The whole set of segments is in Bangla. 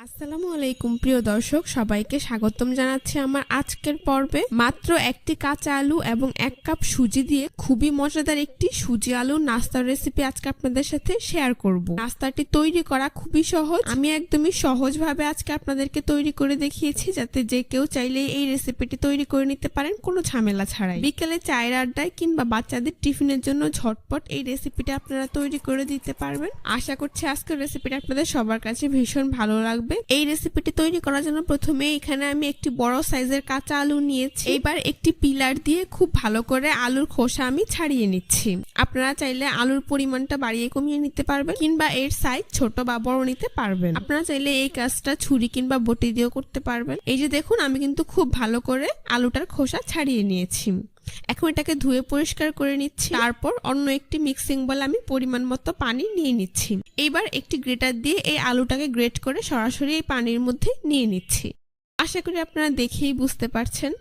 আসসালামু আলাইকুম প্রিয় দর্শক, সবাইকে স্বাগতম জানাচ্ছি আমার আজকের পর্বে। মাত্র একটি কাঁচা আলু এবং 1 কাপ সুজি দিয়ে খুবই মজাদার একটি সুজি আলু নাস্তার রেসিপি আজকে আপনাদের সাথে শেয়ার করব। নাস্তাটি তৈরি করা খুবই সহজ, আমি একদমই সহজভাবে আজকে আপনাদেরকে তৈরি করে দেখিয়েছি, যাতে যে কেউ চাইলে এই রেসিপিটি তৈরি করে নিতে পারেন কোনো ঝামেলা ছাড়াই। বিকেলে চায়ের আড্ডায় কিংবা বাচ্চাদের টিফিনের জন্য ঝটপট এই রেসিপিটা আপনারা তৈরি করে দিতে পারবেন। আশা করছি আজকের রেসিপিটা আপনাদের সবার কাছে ভীষণ ভালো লাগবে। এই রেসিপিটি তৈরি করার জন্য প্রথমে এখানে আমি একটি বড় সাইজের কাঁচা আলু নিয়েছি। এবার একটি পিলার দিয়ে খুব ভালো করে আলুর খোসা আমি ছাড়িয়ে নিচ্ছি। আপনারা চাইলে আলুর পরিমাণটা বাড়িয়ে কমিয়ে নিতে পারবেন কিংবা এর সাইজ ছোট বা বড় নিতে পারবেন। আপনারা চাইলে এই কাজটা ছুরি কিংবা বটি দিয়েও করতে পারবেন। এই যে দেখুন, আমি কিন্তু খুব ভালো করে আলুটার খোসা ছাড়িয়ে নিয়েছি। এখন এটাকে ধুয়ে পরিষ্কার করে নিচ্ছি। তারপর অন্য একটি মিক্সিং বলে আমি পরিমাণ মতো পানি নিয়ে নিচ্ছি। এইবার একটি গ্রেটার দিয়ে এই আলুটাকে গ্রেট করে সরাসরি এই পানির মধ্যে নিয়ে নিচ্ছি। আশা করি আপনারা দেখেই বুঝতে পারছেন।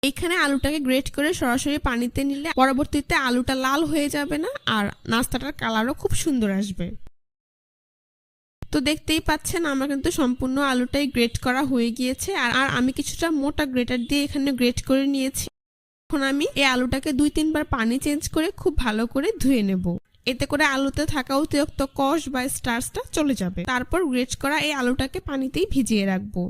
এখানে আলুটাকে গ্রেট করে সরাসরি পানিতে নিলে পরবর্তীতে আলুটা লাল হয়ে যাবে না, আর নাস্তাটার কালারও খুব সুন্দর আসবে। তো দেখতেই পাচ্ছেন আমার কিন্তু সম্পূর্ণ আলুটাই গ্রেট করা হয়ে গিয়েছে। আর আমি কিছুটা মোটা গ্রেটার দিয়ে এখানে গ্রেট করে নিয়েছি। এখন আমি এই আলুটাকে 2-3 বার পানি চেঞ্জ করে খুব ভালো করে ধুয়ে নেব। এতে করে আলুতে থাকা অতিরিক্ত কষ বা স্টার্চটা চলে যাবে। তারপর গ্রেট করা এই আলুটাকে পানিতেই ভিজিয়ে রাখবো।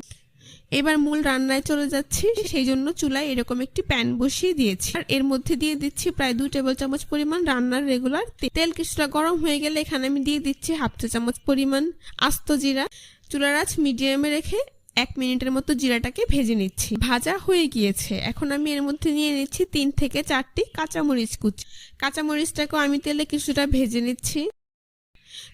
এবার মূল রান্নায় চলে যাচ্ছি। সেই জন্য চুলায় এরকম একটি প্যান বসিয়ে দিয়েছি, আর এর মধ্যে দিয়ে দিচ্ছি প্রায় 2 টেবিল চামচ পরিমাণ রান্নার রেগুলার তেল। কিছুটা গরম হয়ে গেলে এখানে আমি দিয়ে দিচ্ছি 1/2 চা চামচ পরিমাণ আস্ত জিরা। চুলার আঁচ মিডিয়ামে রেখে 1 মিনিটের মতো জিরাটাকে ভেজে নিচ্ছি। ভাজা হয়ে গিয়েছে। এখন আমি এর মধ্যে নিয়ে নিচ্ছি 3 থেকে 4টি কাঁচামরিচ কুচি। কাঁচামরিচটাকেও আমি তেলে কিছুটা ভেজে নিচ্ছি।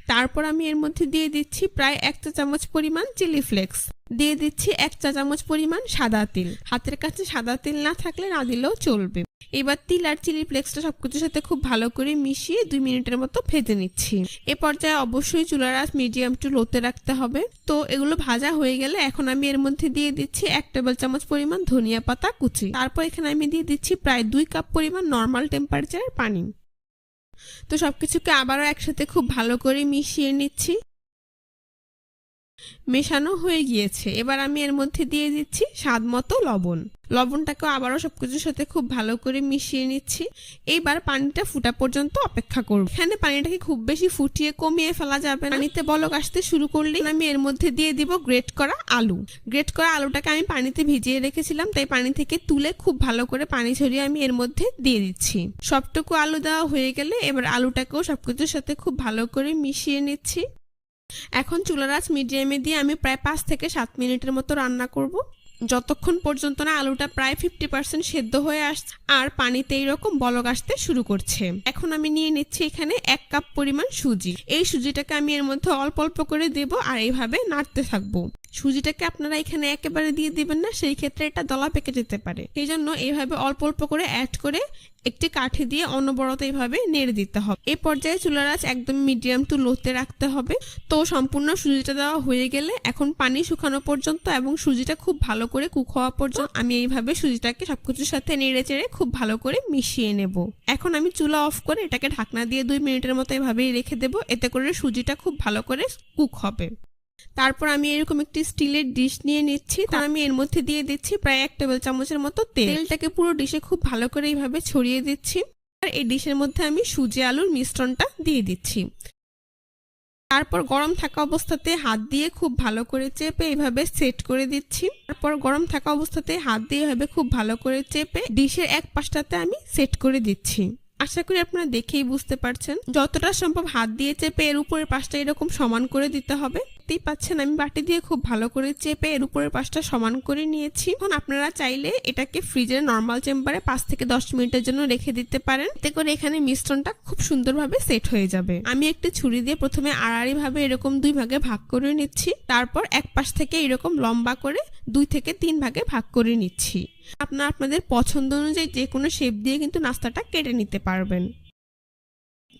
তারপর আমি এর মধ্যে দিয়ে দিচ্ছি প্রায় 1 চা চামচ পরিমাণ চিলি ফ্লেক্স। দিয়ে দিচ্ছি 1 চা চামচ পরিমাণ সাদা তিল। হাতের কাছে সাদা তিল না থাকলে না দিলেও চলবে। এবার তিল আর চিলি ফ্লেক্সটা সবকিছুর সাথে খুব ভালো করে মিশিয়ে 2 মিনিটের মতো ভেজে নিচ্ছি। এ পর্যায়ে অবশ্যই চুলার আঁচ মিডিয়াম টু লোতে রাখতে হবে। তো এগুলো ভাজা হয়ে গেলে এখন আমি এর মধ্যে দিয়ে দিচ্ছি 1 টেবিল চামচ পরিমাণ ধনিয়া পাতা কুচি। তারপর এখানে আমি দিয়ে দিচ্ছি প্রায় 2 কাপ পরিমাণ নর্মাল টেম্পারেচারের পানি। তো সবকিছুকে আবারও একসাথে খুব ভালো করে মিশিয়ে নিচ্ছি। মেশানো হয়ে গিয়েছে। এবার আমি এর মধ্যে দিয়ে দিচ্ছি স্বাদ মতো লবণ। লবণটাকেও আবারও সবকিছুর সাথে খুব ভালো করে মিশিয়ে নিচ্ছি। এইবার পানিটা ফুটা পর্যন্ত অপেক্ষা করব। এখানে পানিটাকে খুব বেশি ফুটিয়ে কমিয়ে ফেলা যাবে না। পানিতে বলক আসতে শুরু করলে আমি এর মধ্যে দিয়ে দিব গ্রেট করা আলু। গ্রেট করা আলুটাকে আমি পানিতে ভিজিয়ে রেখেছিলাম, তাই পানি থেকে তুলে খুব ভালো করে পানি ঝরিয়ে আমি এর মধ্যে দিয়ে দিচ্ছি। সবটুকু আলু দেওয়া হয়ে গেলে এবার আলুটাকেও সবকিছুর সাথে খুব ভালো করে মিশিয়ে নিচ্ছি। এখন চুলার আঁচ মিডিয়ামে দিয়ে আমি প্রায় 5 থেকে 7 মিনিটের মতো রান্না করব, যতক্ষণ পর্যন্ত না আলুটা প্রায় 50% সেদ্ধ হয়ে আসছে আর পানিতে এইরকম বলক আসতে শুরু করছে। এখন আমি নিয়ে নিচ্ছি এখানে 1 কাপ পরিমাণ সুজি। এই সুজিটাকে আমি এর মধ্যে অল্প অল্প করে দেব আর এইভাবে নাড়তে থাকবো। সুজিটাকে আপনারা এখানে একেবারে দিয়ে দিবেন না, সেই ক্ষেত্রে এটা দলা পেকে যেতে পারে। সেই জন্য এইভাবে অল্প অল্প করে অ্যাড করে একটি কাঠি দিয়ে অনবরত এইভাবে নেড়ে দিতে হবে। এই পর্যায়ে চুলার আঁচ একদম মিডিয়াম টু লোতে রাখতে হবে। তো সম্পূর্ণ সুজিটা দেওয়া হয়ে গেলে এখন পানি শুকানো পর্যন্ত এবং সুজিটা খুব ভালো করে কুক হওয়া পর্যন্ত আমি এইভাবে সুজিটাকে সবকিছুর সাথে নেড়ে চেড়ে খুব ভালো করে মিশিয়ে নেব। এখন আমি চুলা অফ করে এটাকে ঢাকনা দিয়ে 2 মিনিটের মতো এভাবেই রেখে দেব। এতে করে সুজিটা খুব ভালো করে কুক হবে। তারপর আমি এরকম একটি স্টিলের ডিশ নিয়ে নিচ্ছি। তার আমি এর মধ্যে দিয়ে দিচ্ছি প্রায় 1 টেবিল চামচের মতো তেল। তেলটাকে পুরো ডিশে খুব ভালো করে এইভাবে ছড়িয়ে দিচ্ছি। আর এই ডিশের মধ্যে আমি সুজি আলুর মিশ্রণটা দিয়ে দিচ্ছি। তারপর গরম থাকা অবস্থাতে হাত দিয়ে খুব ভালো করে চেপে এইভাবে সেট করে দিচ্ছি। তারপর গরম থাকা অবস্থাতে হাত দিয়ে এভাবে খুব ভালো করে চেপে ডিশের এক পাশটাতে আমি সেট করে দিচ্ছি। আশা করি আপনারা দেখেই বুঝতে পারছেন। যতটা সম্ভব হাত দিয়ে চেপে এর উপরের পাশটা এরকম সমান করে দিতে হবে। দেখতেই পাচ্ছেন আমি বাটি দিয়ে খুব ভালো করে চেপে এর উপরের পাশটা সমান করে নিয়েছি। এখন আপনারা চাইলে এটাকে ফ্রিজের নর্মাল চেম্বারে 5 থেকে 10 মিনিটের জন্য রেখে দিতে পারেন। এতে করে এখানে মিশ্রণটা খুব সুন্দরভাবে সেট হয়ে যাবে। আমি একটি ছুরি দিয়ে প্রথমে আড়াআড়ি ভাবে এরকম 2 ভাগে ভাগ করে নিচ্ছি। তারপর এক পাশ থেকে এরকম লম্বা করে 2 থেকে 3 ভাগে ভাগ করে নিচ্ছি। আপনারা আপনাদের পছন্দ অনুযায়ী যে কোনো শেপ দিয়ে কিন্তু নাস্তাটা কেটে নিতে পারবেন।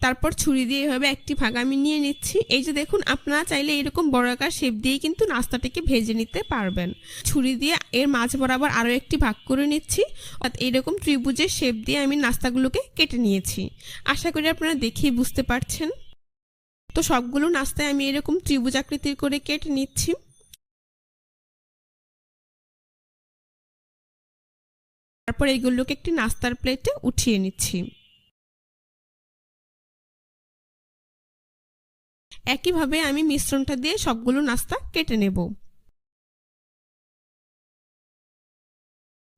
তারপর ছুরি দিয়ে এভাবে একটি ভাগ আমি নিয়ে নিচ্ছি। এই যে দেখুন, আপনারা চাইলে এরকম বর্গাকার শেপ দিয়ে কিন্তু নাস্তাটাকে ভেজে নিতে পারবেন। ছুরি দিয়ে এর মাঝ বরাবর আরো একটি ভাগ করে নিচ্ছি। এরকম ত্রিভুজের শেপ দিয়ে আমি নাস্তাগুলোকে কেটে নিয়েছি। আশা করি আপনারা দেখেই বুঝতে পারছেন। তো সবগুলো নাস্তায় আমি এরকম ত্রিভুজ আকৃতির করে কেটে নিচ্ছি। তারপর এইগুলোকে একটি নাস্তার প্লেটে উঠিয়ে নিচ্ছি। একইভাবে আমি মিশ্রণটা দিয়ে সবগুলো নাস্তা কেটে নেব।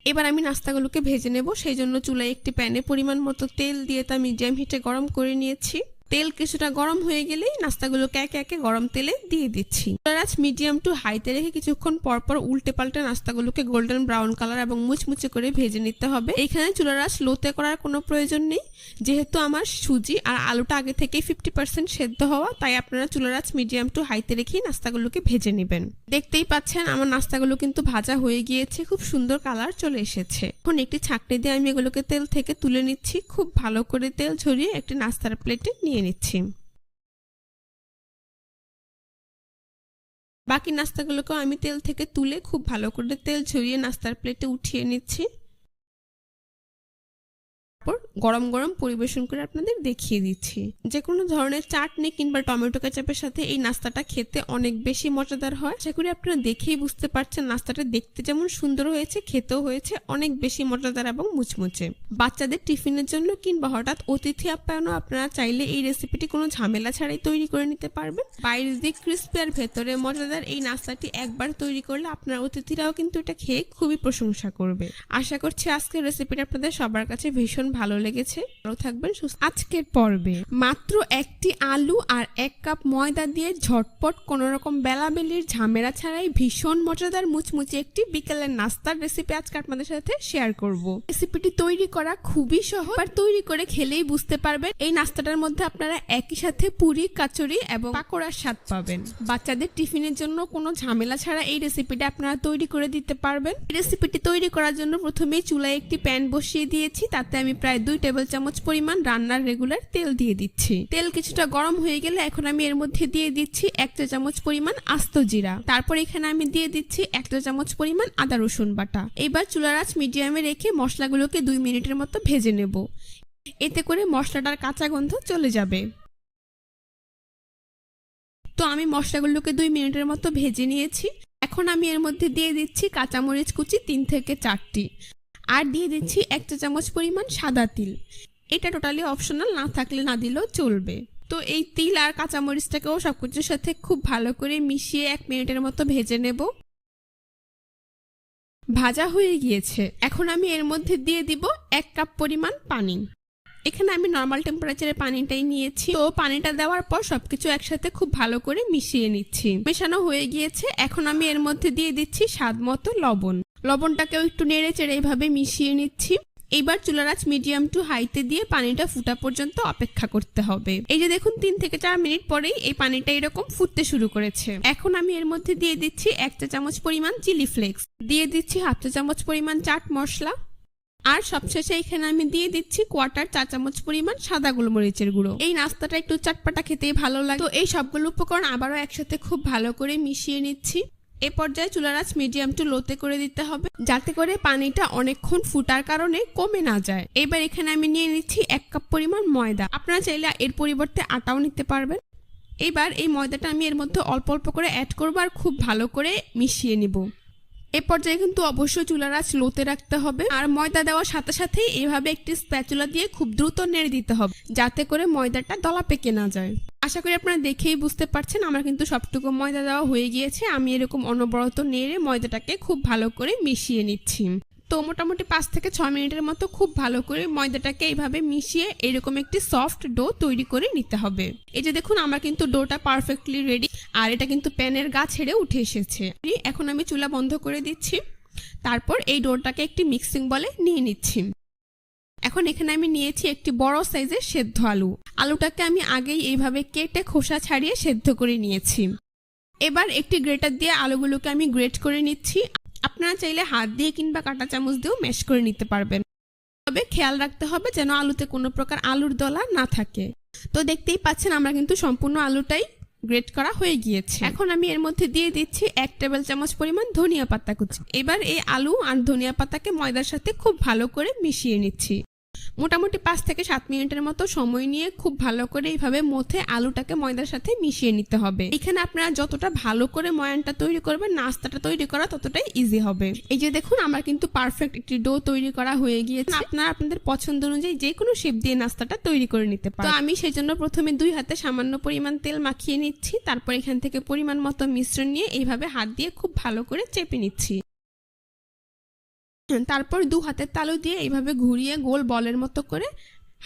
এবার আমি নাস্তাগুলোকে ভেজে নেব। সেই জন্য চুলায় একটি প্যানে পরিমাণ মতো তেল দিয়ে তা মিডিয়াম হিটে গরম করে নিয়েছি। তেল কিছুটা গরম হয়ে গেলেই নাস্তাগুলোকে একে একে গরম তেলে দিয়ে দিচ্ছি। চুলার আঁচ মিডিয়াম টু হাইতে রেখে কিছুক্ষণ পরপর উল্টে পাল্টে নাস্তাগুলোকে গোল্ডেন ব্রাউন কালার এবং মুচমুচে করে ভেজে নিতে হবে। এখানে চুলার আঁচ লোতে করার কোনো প্রয়োজন নেই, যেহেতু আমার সুজি আর আলুটা আগে থেকে 50% সেদ্ধ হওয়া, তাই আপনারা চুলার আঁচ মিডিয়াম টু হাইতে রেখেই নাস্তাগুলোকে ভেজে নেবেন। দেখতেই পাচ্ছেন আমার নাস্তাগুলো কিন্তু ভাজা হয়ে গিয়েছে, খুব সুন্দর কালার চলে এসেছে। এখন একটি ছাঁকনি দিয়ে আমি এগুলোকে তেল থেকে তুলে নিচ্ছি। খুব ভালো করে তেল ঝরিয়ে একটি নাস্তার প্লেটে নিয়ে নিচ্ছি। বাকি নাস্তাগুলোকেও আমি তেল থেকে তুলে খুব ভালো করে তেল ঝরিয়ে নাস্তার প্লেটে উঠিয়ে নিচ্ছি। গরম গরম পরিবেশন করে আপনাদের দেখিয়ে দিচ্ছি। যে কোনো ধরনের চাটনি কিংবা টমেটো কেচাপের সাথে এই নাস্তাটা খেতে অনেক বেশি মজাদার হয়। আশা করি আপনারা দেখেই বুঝতে পারছেন নাস্তাটা দেখতে যেমন সুন্দর হয়েছে, খেতেও হয়েছে অনেক বেশি মজাদার এবং মুচমুচে। বাচ্চাদের টিফিনের জন্য কিংবা হঠাৎ অতিথি আপ্যায়নও আপনারা চাইলে এই রেসিপিটি কোনো ঝামেলা ছাড়াই তৈরি করে নিতে পারবেন। বাইরের দিক ক্রিস্পি আর ভেতরে মজাদার এই নাস্তাটি একবার তৈরি করলে আপনার অতিথিরাও কিন্তু এটা খেয়ে খুবই প্রশংসা করবে। আশা করছি আজকের রেসিপিটা আপনাদের সবার কাছে ভীষণ ভালো লেগেছে। ভালো থাকবেন। আজকের পর্বে মাত্র একটি আলু আর 1 কাপ ময়দা দিয়ে ঝটপট কোনো রকম বেলাবেলির ঝামেলা ছাড়াই ভীষণ মজাদার মুচমুচে একটি বিকেলের নাস্তার রেসিপি আজকে আপনাদের সাথে শেয়ার করব। রেসিপিটি তৈরি করা খুবই সহজ, আর তৈরি করে খেলেই বুঝতে পারবেন এই নাস্তাটার মধ্যে আপনারা একই সাথে পুরি, কাচুরি এবং পাকোড়ার স্বাদ পাবেন। বাচ্চাদের টিফিনের জন্য কোনো ঝামেলা ছাড়া এই রেসিপিটা আপনারা তৈরি করে দিতে পারবেন। এই রেসিপিটি তৈরি করার জন্য প্রথমেই চুলায় একটি প্যান বসিয়ে দিয়েছি। তাতে আমি প্রায় 2 টেবিল চামচ পরিমাণ রান্নার রেগুলার তেল দিয়ে দিচ্ছি। তেল কিছুটা গরম হয়ে গেলে এখন আমি এর মধ্যে দিয়ে দিচ্ছি 1 চা চামচ পরিমাণ আস্ত জিরা। তারপর এখানে আমি দিয়ে দিচ্ছি 1 চা চামচ পরিমাণ আদা রসুন বাটা। এবার চুলার আঁচ মিডিয়ামে রেখে মশলাগুলোকে 2 মিনিটের মতো ভেজে নেব। এতে করে মশলাটার কাঁচা গন্ধ চলে যাবে। তো আমি মশলাগুলোকে 2 মিনিটের মতো ভেজে নিয়েছি। এখন আমি এর মধ্যে দিয়ে দিচ্ছি কাঁচামরিচ কুচি 3 থেকে 4টি, আর দিয়ে দিচ্ছি 1 চা চামচ পরিমাণ সাদা তিল। এটা টোটালি অপশনাল, না থাকলে না দিলেও চলবে। তো এই তিল আর কাঁচামরিচটাকেও সবকিছুর সাথে খুব ভালো করে মিশিয়ে 1 মিনিটের মতো ভেজে নেব। ভাজা হয়ে গিয়েছে। এখন আমি এর মধ্যে দিয়ে দিব 1 কাপ পরিমাণ পানি। এখানে আমি নর্মাল টেম্পারেচারে পানিটাই নিয়েছি। তো পানিটা দেওয়ার পর সবকিছু একসাথে খুব ভালো করে মিশিয়ে নিচ্ছি। মেশানো হয়ে গিয়েছে। এখন আমি এর মধ্যে দিয়ে দিচ্ছি স্বাদ মতো লবণ। লবণটাকেও একটু নেড়ে চেড়ে এইভাবে মিশিয়ে নিচ্ছি। এবার চুলার আঁচ মিডিয়াম টু হাইতে দিয়ে পানিটা ফুটা পর্যন্ত অপেক্ষা করতে হবে। এই যে দেখুন 3 থেকে 4 মিনিট পরেই এই পানিটা এরকম ফুটতে শুরু করেছে। এখন আমি এর মধ্যে দিয়ে দিচ্ছি 1 চা চামচ পরিমাণ চিলি ফ্লেক্স, দিয়ে দিচ্ছি 1/2 চা চামচ পরিমাণ চাট মশলা, আর সবশেষে এখানে আমি দিয়ে দিচ্ছি 1/4 চা চামচ পরিমাণ সাদা গোলমরিচের গুঁড়ো। এই নাস্তাটা একটু চটপটা খেতেই ভালো লাগে। তো এই সবগুলো উপকরণ আবারও একসাথে খুব ভালো করে মিশিয়ে নিচ্ছি। এ পর্যায়ে চুলার আঁচ মিডিয়াম টু লোতে করে দিতে হবে, যাতে করে পানিটা অনেকক্ষণ ফুটার কারণে কমে না যায়। এবার এখানে আমি নিয়ে নিচ্ছি 1 কাপ পরিমাণ ময়দা। আপনারা চাইলে এর পরিবর্তে আটাও নিতে পারবেন। এবার এই ময়দাটা আমি এর মধ্যে অল্প অল্প করে অ্যাড করবো আর খুব ভালো করে মিশিয়ে নিব। এ পর্যায়ে কিন্তু অবশ্যই চুলার আঁচ লোতে রাখতে হবে, আর ময়দা দেওয়ার সাথে সাথেই এইভাবে একটি স্প্যাচুলা দিয়ে খুব দ্রুত নেড়ে দিতে হবে, যাতে করে ময়দাটা দলা পেকে না যায়। আশা করি আপনারা দেখেই বুঝতে পারছেন আমার কিন্তু সবটুকু ময়দা দেওয়া হয়ে গিয়েছে। আমি এরকম অনবরত নেড়ে ময়দাটাকে খুব ভালো করে মিশিয়ে নিচ্ছি। তো মোটামুটি 5 থেকে 6 মিনিটের মতো খুব ভালো করে ময়দাটাকে এইভাবে মিশিয়ে এরকম একটি সফট ডো তৈরি করে নিতে হবে। এই যে দেখুন আমার কিন্তু ডোটা পারফেক্টলি রেডি, আর এটা কিন্তু প্যানের গা ছেড়ে উঠে এসেছে। এখন আমি চুলা বন্ধ করে দিচ্ছি। তারপর এই ডোটাকে একটি মিক্সিং বলে নিয়ে নিচ্ছি। এখন এখানে আমি নিয়েছি একটি বড় সাইজের সেদ্ধ আলু। আলুটাকে আমি আগেই এইভাবে কেটে খোসা ছাড়িয়ে সেদ্ধ করে নিয়েছি। এবার একটি গ্রেটার দিয়ে আলুগুলোকে আমি গ্রেট করে নিচ্ছি। আপনারা চাইলে হাত দিয়ে কিংবা কাঁটা চামচ দিয়েও ম্যাশ করে নিতে পারবেন। তবে খেয়াল রাখতে হবে যেন আলুতে কোনো প্রকার আলুর দলা না থাকে। তো দেখতেই পাচ্ছেন আমরা কিন্তু সম্পূর্ণ আলুটাই গ্রেট করা হয়ে গিয়েছে। এখন আমি এর মধ্যে দিয়ে দিচ্ছি 1 টেবিল চামচ পরিমাণ ধনিয়া পাতা কুচি। এবার এই আলু আর ধনিয়া পাতাকে ময়দার সাথে খুব ভালো করে মিশিয়ে নিচ্ছি। মোটামুটি 5 থেকে 7 মিনিটের মতো সময় নিয়ে খুব ভালো করে এইভাবে মথে আলুটাকে ময়দার সাথে মিশিয়ে নিতে হবে। এখানে আপনারা যতটা ভালো করে ময়ানটা তৈরি করবেন, নাস্তাটা তৈরি করা ততটাই ইজি হবে। এই যে দেখুন, আমার কিন্তু পারফেক্ট একটি ডো তৈরি করা হয়ে গিয়েছে। আপনারা আপনাদের পছন্দ অনুযায়ী যে কোনো শেপ দিয়ে নাস্তাটা তৈরি করে নিতে পারেন। তো আমি সেজন্য প্রথমে 2 হাতে সামান্য পরিমাণ তেল মাখিয়ে নিচ্ছি। তারপর এখান থেকে পরিমাণ মতো মিশ্রণ নিয়ে এইভাবে হাত দিয়ে খুব ভালো করে চেপে নিচ্ছি। তারপর 2 হাতের তালু দিয়ে এইভাবে ঘুরিয়ে গোল বলের মতো করে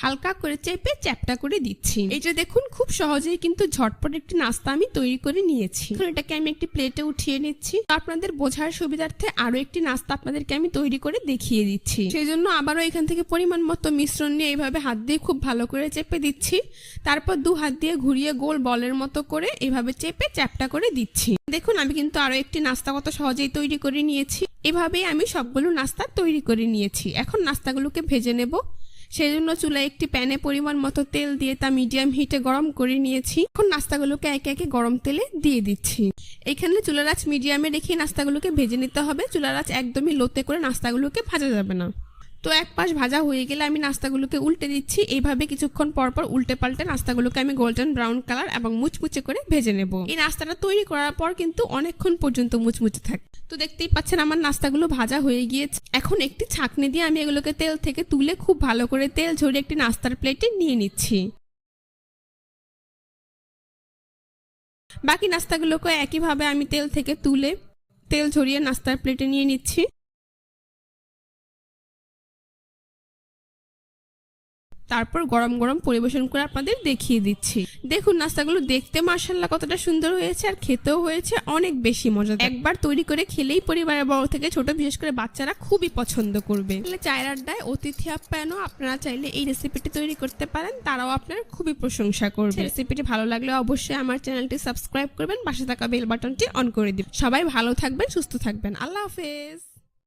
হালকা করে চেপে চ্যাপটা করে দিচ্ছি। এই যে দেখুন, খুব সহজেই কিন্তু ঝটপট একটি নাস্তা আমি তৈরি করে নিয়েছি। এটাকে আমি একটি প্লেটে উঠিয়ে নিচ্ছি। আপনাদের বোঝার সুবিধার্থে আরো একটি নাস্তা আপনাদেরকে আমি তৈরি করে দেখিয়ে দিচ্ছি। সেই জন্য আবারও এখান থেকে পরিমাণ মতো মিশ্রণ নিয়ে এইভাবে হাত দিয়ে খুব ভালো করে চেপে দিচ্ছি। তারপর 2 হাত দিয়ে ঘুরিয়ে গোল বলের মতো করে এইভাবে চেপে চ্যাপটা করে দিচ্ছি। দেখুন, আমি কিন্তু আরো একটি নাস্তা কত সহজেই তৈরি করে নিয়েছি। এভাবেই আমি সবগুলো নাস্তা তৈরি করে নিয়েছি। এখন নাস্তাগুলোকে ভেজে নেব। সেই জন্য চুলায় একটি প্যানে পরিমাণ মতো তেল দিয়ে তা মিডিয়াম হিটে গরম করে নিয়েছি। এখন নাস্তাগুলোকে একে একে গরম তেলে দিয়ে দিচ্ছি। এখানে চুলার আঁচ মিডিয়ামে রেখে নাস্তাগুলোকে ভেজে নিতে হবে। চুলার আঁচ একদমই লোতে করে নাস্তাগুলোকে ভাজা যাবে না। তো এক পাশ ভাজা হয়ে গেলে আমি নাস্তাগুলোকে উল্টে দিচ্ছি। এইভাবে কিছুক্ষণ পর পর উল্টে পাল্টে নাস্তাগুলোকে আমি গোল্ডেন ব্রাউন কালার এবং মুচমুচে করে ভেজে নেব। এই নাস্তাটা তৈরি করার পর কিন্তু অনেকক্ষণ পর্যন্ত মুচমুচে থাকে। তো দেখতেই পাচ্ছেন আমার নাস্তাগুলো ভাজা হয়ে গিয়েছে। এখন একটি ছাঁকনি দিয়ে আমি এগুলোকে তেল থেকে তুলে খুব ভালো করে তেল ঝরিয়ে একটি নাস্তার প্লেটে নিয়ে নিচ্ছি। বাকি নাস্তাগুলোকে একইভাবে আমি তেল থেকে তুলে তেল ঝরিয়ে নাস্তার প্লেটে নিয়ে নিচ্ছি। তারপর গরম গরম পরিবেশন করে আপনাদের দেখিয়ে দিচ্ছি। দেখুন, নাস্তাগুলো দেখতে মাশাআল্লাহ কতটা সুন্দর হয়েছে, আর খেতেও হয়েছে অনেক বেশি মজা। একবার তৈরি করে খেলেই পরিবারের বড় থেকে ছোট বিশেষ করে বাচ্চারা খুবই পছন্দ করবে। চায়ের আড্ডায় অতিথি আপ্যায়নও আপনারা চাইলে এই রেসিপিটি তৈরি করতে পারেন, তারাও আপনার খুবই প্রশংসা করবে। রেসিপিটি ভালো লাগলে অবশ্যই আমার চ্যানেলটি সাবস্ক্রাইব করবেন, পাশে থাকা বেল বাটনটি অন করে দিবেন। সবাই ভালো থাকবেন, সুস্থ থাকবেন। আল্লাহ হাফেজ।